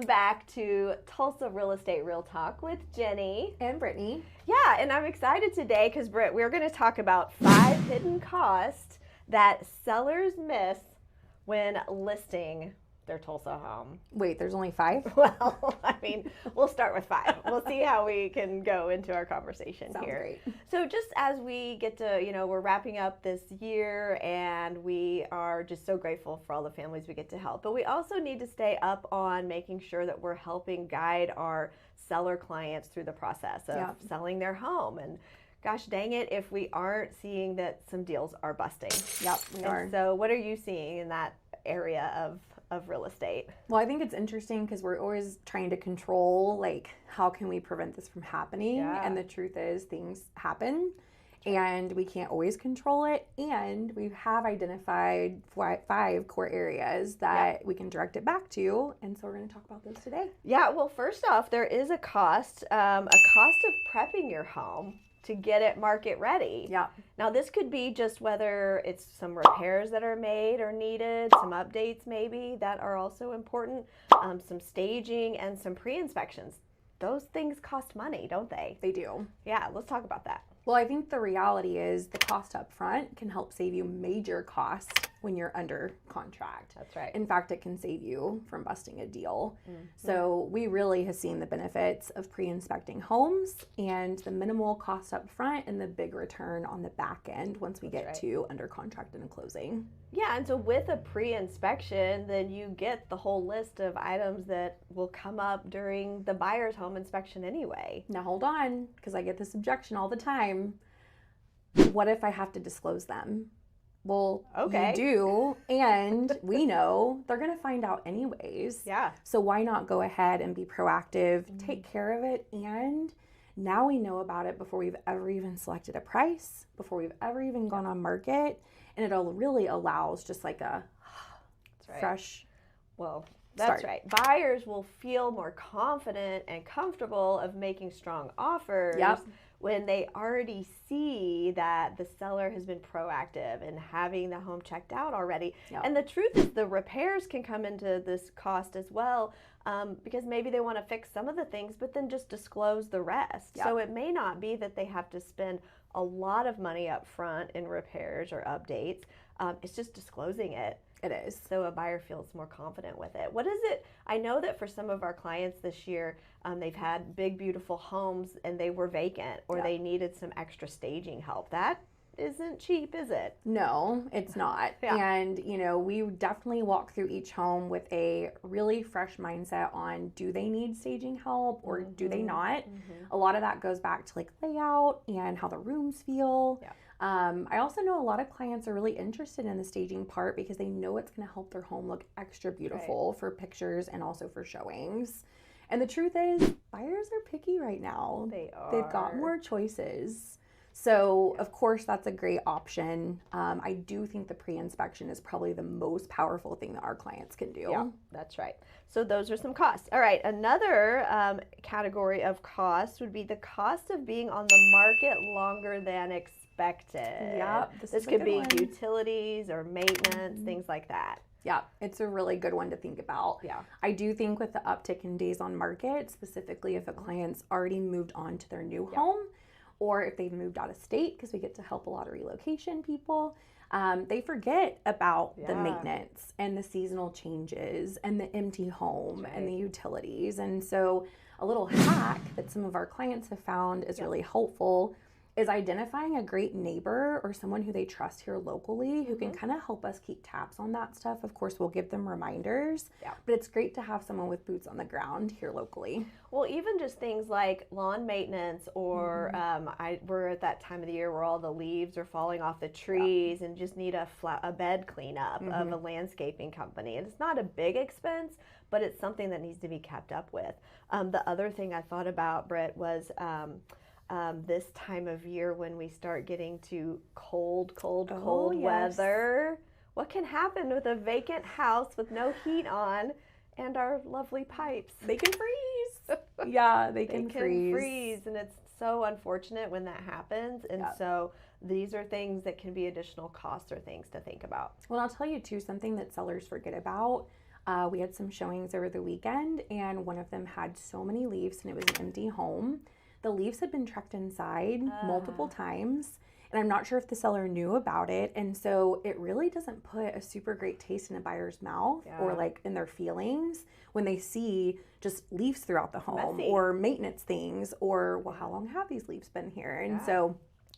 back to Tulsa Real Estate Real Talk with Jennie and Brittany. Yeah, and I'm excited today because, Britt, we're going to talk about 5 hidden costs that sellers miss when listing their Tulsa home. Wait, there's only 5? Well, I mean, we'll start with 5. We'll see how we can go into our conversation Sounds here. Great. So just as we get to, we're wrapping up this year and we are just so grateful for all the families we get to help. But we also need to stay up on making sure that we're helping guide our seller clients through the process of selling their home. And gosh dang it, if we aren't seeing that some deals are busting. Yep, we are. So what are you seeing in that area of real estate? Well, I think it's interesting because we're always trying to control, like, how can we prevent this from happening? Yeah. And the truth is things happen and we can't always control it. And we have identified 5 core areas that we can direct it back to. And so we're going to talk about those today. Yeah, well, first off, there is a cost of prepping your home to get it market ready. Yeah. Now, this could be just whether it's some repairs that are made or needed, some updates maybe that are also important, some staging, and some pre-inspections. Those things cost money, don't they? They do. Yeah, let's talk about that. Well, I think the reality is the cost up front can help save you major costs when you're under contract. That's right. In fact, it can save you from busting a deal. Mm-hmm. So we really have seen the benefits of pre-inspecting homes and the minimal cost up front and the big return on the back end once we get to under contract and a closing. Yeah, and so with a pre-inspection, then you get the whole list of items that will come up during the buyer's home inspection anyway. Now hold on, because I get this objection all the time. What if I have to disclose them? Well, you do, and we know they're going to find out anyways. Yeah. So why not go ahead and be proactive, take care of it, and now we know about it before we've ever even selected a price, before we've ever even gone on market, and it really allows just like a fresh That's start. right. Buyers will feel more confident and comfortable of making strong offers when they already see that the seller has been proactive in having the home checked out already. And the truth is the repairs can come into this cost as well, because maybe they want to fix some of the things, but then just disclose the rest. So it may not be that they have to spend a lot of money up front in repairs or updates. It's just disclosing it. It is. So a buyer feels more confident with it. What is it? I know that for some of our clients this year, they've had big, beautiful homes and they were vacant or they needed some extra staging help. That isn't cheap, is it? No, it's not. And, we definitely walk through each home with a really fresh mindset on, do they need staging help or do they not? A lot of that goes back to like layout and how the rooms feel. I also know a lot of clients are really interested in the staging part because they know it's going to help their home look extra beautiful for pictures and also for showings. And the truth is, buyers are picky right now. They are. They've got more choices. So, of course, that's a great option. I do think the pre-inspection is probably the most powerful thing that our clients can do. Yeah, that's right. So those are some costs. All right, another category of costs would be the cost of being on the market longer than expected. Yeah, this could be utilities or maintenance, things like that. Yeah, it's a really good one to think about. Yeah. I do think with the uptick in days on market, specifically if a client's already moved on to their new home, or if they've moved out of state, because we get to help a lot of relocation people, they forget about the maintenance and the seasonal changes and the empty home and the utilities. And so a little hack that some of our clients have found is really helpful is identifying a great neighbor or someone who they trust here locally who can kind of help us keep tabs on that stuff. Of course, we'll give them reminders, but it's great to have someone with boots on the ground here locally. Well, even just things like lawn maintenance or we're at that time of the year where all the leaves are falling off the trees and just need a bed cleanup of a landscaping company. And it's not a big expense, but it's something that needs to be kept up with. The other thing I thought about, Britt, was this time of year when we start getting to cold weather. What can happen with a vacant house with no heat on and our lovely pipes? They can freeze. Yeah, they can freeze. And it's so unfortunate when that happens. And so these are things that can be additional costs or things to think about. Well, I'll tell you too, something that sellers forget about. We had some showings over the weekend, and one of them had so many leaves, and it was an empty home. The leaves had been trucked inside multiple times, and I'm not sure if the seller knew about it. And so it really doesn't put a super great taste in a buyer's mouth or like in their feelings when they see just leaves throughout the home or maintenance things or, well, how long have these leaves been here? And so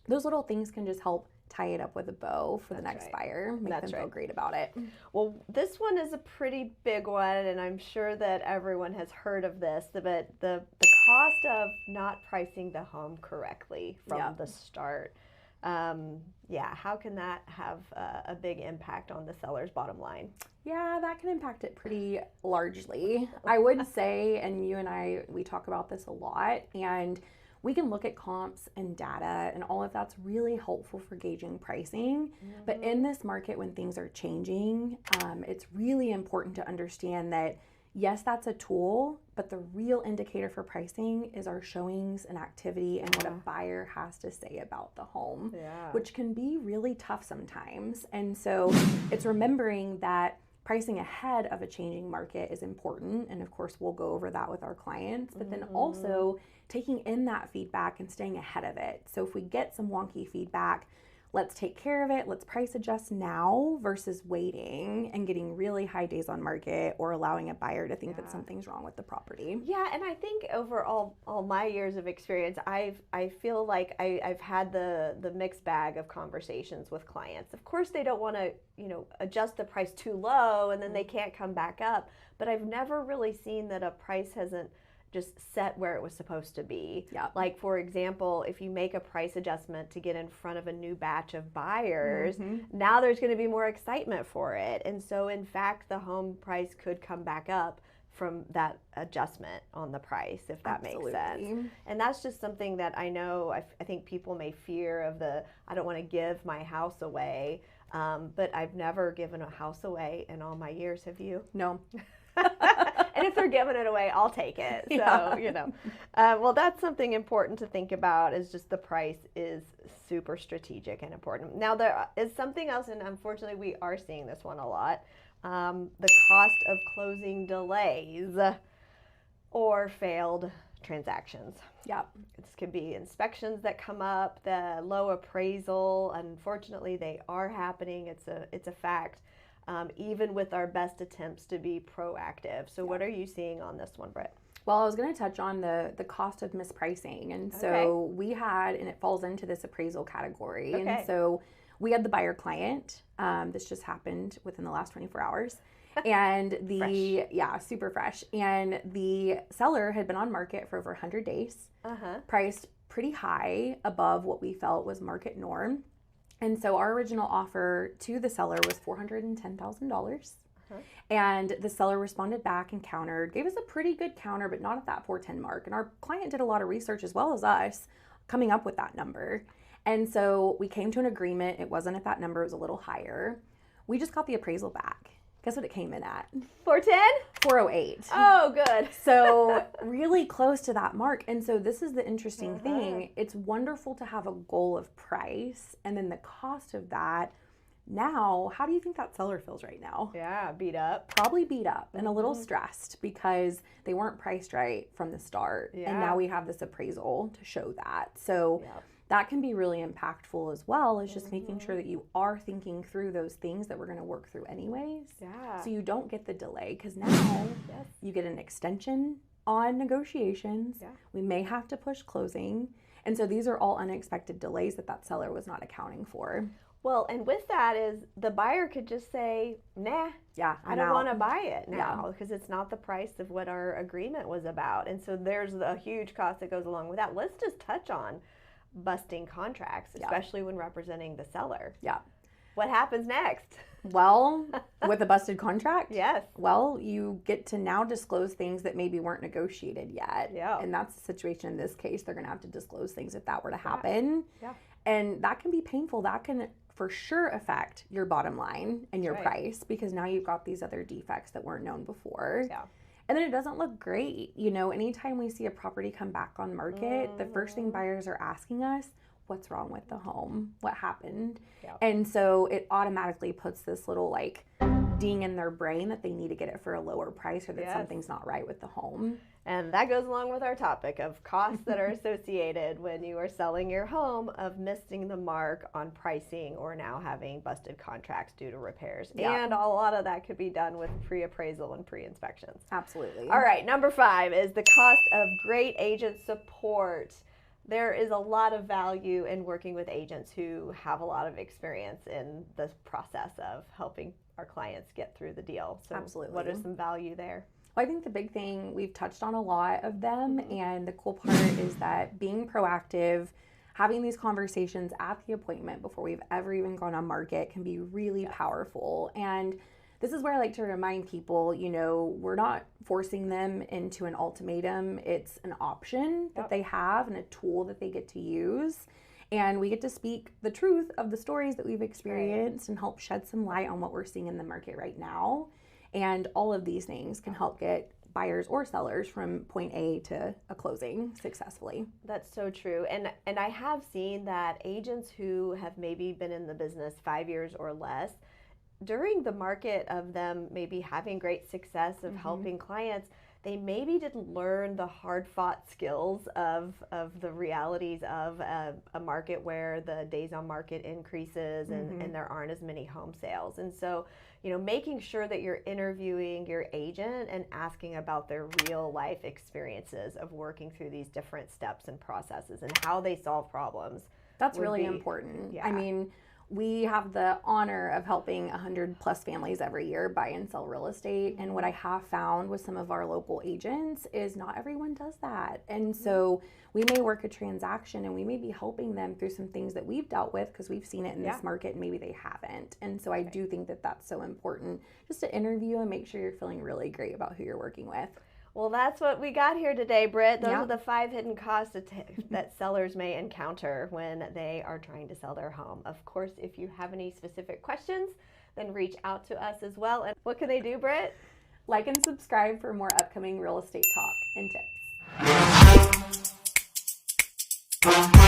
those little things can just help tie it up with a bow for the next buyer, make them feel great about it. Well, this one is a pretty big one, and I'm sure that everyone has heard of this, but the cost of not pricing the home correctly from the start. How can that have a big impact on the seller's bottom line? Yeah, that can impact it pretty largely. I would say, and you and I, we talk about this a lot, and we can look at comps and data, and all of that's really helpful for gauging pricing. But in this market, when things are changing, it's really important to understand that, yes, that's a tool, but the real indicator for pricing is our showings and activity and what a buyer has to say about the home, which can be really tough sometimes. And so it's remembering that pricing ahead of a changing market is important. And of course, we'll go over that with our clients, but then also taking in that feedback and staying ahead of it. So if we get some wonky feedback, let's take care of it. Let's price adjust now versus waiting and getting really high days on market or allowing a buyer to think that something's wrong with the property. Yeah, and I think over all my years of experience, I feel like I've had the mixed bag of conversations with clients. Of course, they don't want to adjust the price too low and then they can't come back up. But I've never really seen that a price hasn't just set where it was supposed to be. Like, for example, if you make a price adjustment to get in front of a new batch of buyers, now there's going to be more excitement for it. And so, in fact, the home price could come back up from that adjustment on the price, if that makes sense. And that's just something that I know, I think people may fear of I don't want to give my house away, but I've never given a house away in all my years. Have you? No. And if they're giving it away, I'll take it. So, well, that's something important to think about, is just the price is super strategic and important. Now, there is something else, and unfortunately, we are seeing this one a lot, the cost of closing delays or failed transactions. This could be inspections that come up, the low appraisal. Unfortunately, they are happening. It's a fact. Even with our best attempts to be proactive. So what are you seeing on this one, Britt? Well, I was going to touch on the cost of mispricing. And so we had, and it falls into this appraisal category. And so we had the buyer client. This just happened within the last 24 hours. And super fresh. And the seller had been on market for over 100 days, priced pretty high above what we felt was market norm. And so our original offer to the seller was $410,000. And the seller responded back and countered, gave us a pretty good counter, but not at that 410 mark. And our client did a lot of research as well as us coming up with that number. And so we came to an agreement. It wasn't at that number. It was a little higher. We just got the appraisal back. Guess what it came in at? 410? 408. Oh, good. So really close to that mark. And so this is the interesting thing. It's wonderful to have a goal of price and then the cost of that. Now, how do you think that seller feels right now? Yeah, beat up. Probably beat up and a little stressed because they weren't priced right from the start. And now we have this appraisal to show that. So that can be really impactful as well, as just making sure that you are thinking through those things that we're going to work through anyways. So you don't get the delay, because now you get an extension on negotiations. We may have to push closing. And so these are all unexpected delays that seller was not accounting for. Well, and with that is the buyer could just say, nah, I don't want to buy it now because it's not the price of what our agreement was about. And so there's a huge cost that goes along with that. Let's just touch on busting contracts, especially when representing the seller. What happens next? Well, with a busted contract? Yes. Well, you get to now disclose things that maybe weren't negotiated yet. And that's the situation in this case. They're going to have to disclose things if that were to happen. And that can be painful. That can for sure affect your bottom line and your price, because now you've got these other defects that weren't known before. And then it doesn't look great. Anytime we see a property come back on market, the first thing buyers are asking us, what's wrong with the home? What happened? And so it automatically puts this little ding in their brain that they need to get it for a lower price or that something's not right with the home. And that goes along with our topic of costs that are associated when you are selling your home, of missing the mark on pricing or now having busted contracts due to repairs. And a lot of that could be done with pre-appraisal and pre-inspections. Absolutely. All right, number 5 is the cost of great agent support. There is a lot of value in working with agents who have a lot of experience in the process of helping our clients get through the deal. So Absolutely. What is some value there? Well, I think the big thing, we've touched on a lot of them, and the cool part is that being proactive, having these conversations at the appointment before we've ever even gone on market can be really powerful. And this is where I like to remind people, you know, we're not forcing them into an ultimatum. It's an option that they have and a tool that they get to use. And we get to speak the truth of the stories that we've experienced and help shed some light on what we're seeing in the market right now. And all of these things can help get buyers or sellers from point A to a closing successfully. That's so true. And I have seen that agents who have maybe been in the business 5 years or less, during the market of them maybe having great success of helping clients, they maybe didn't learn the hard-fought skills of the realities of a market where the days on market increases and there aren't as many home sales. And so, you know, making sure that you're interviewing your agent and asking about their real life experiences of working through these different steps and processes and how they solve problems. That's really important. Yeah. I mean, we have the honor of helping 100 plus families every year buy and sell real estate. And what I have found with some of our local agents is not everyone does that. And so we may work a transaction and we may be helping them through some things that we've dealt with because we've seen it in this market and maybe they haven't. And so I do think that that's so important, just to interview and make sure you're feeling really great about who you're working with. Well, that's what we got here today, Britt. Those are the 5 hidden costs that sellers may encounter when they are trying to sell their home. Of course, if you have any specific questions, then reach out to us as well. And what can they do, Britt? Like and subscribe for more upcoming real estate talk and tips.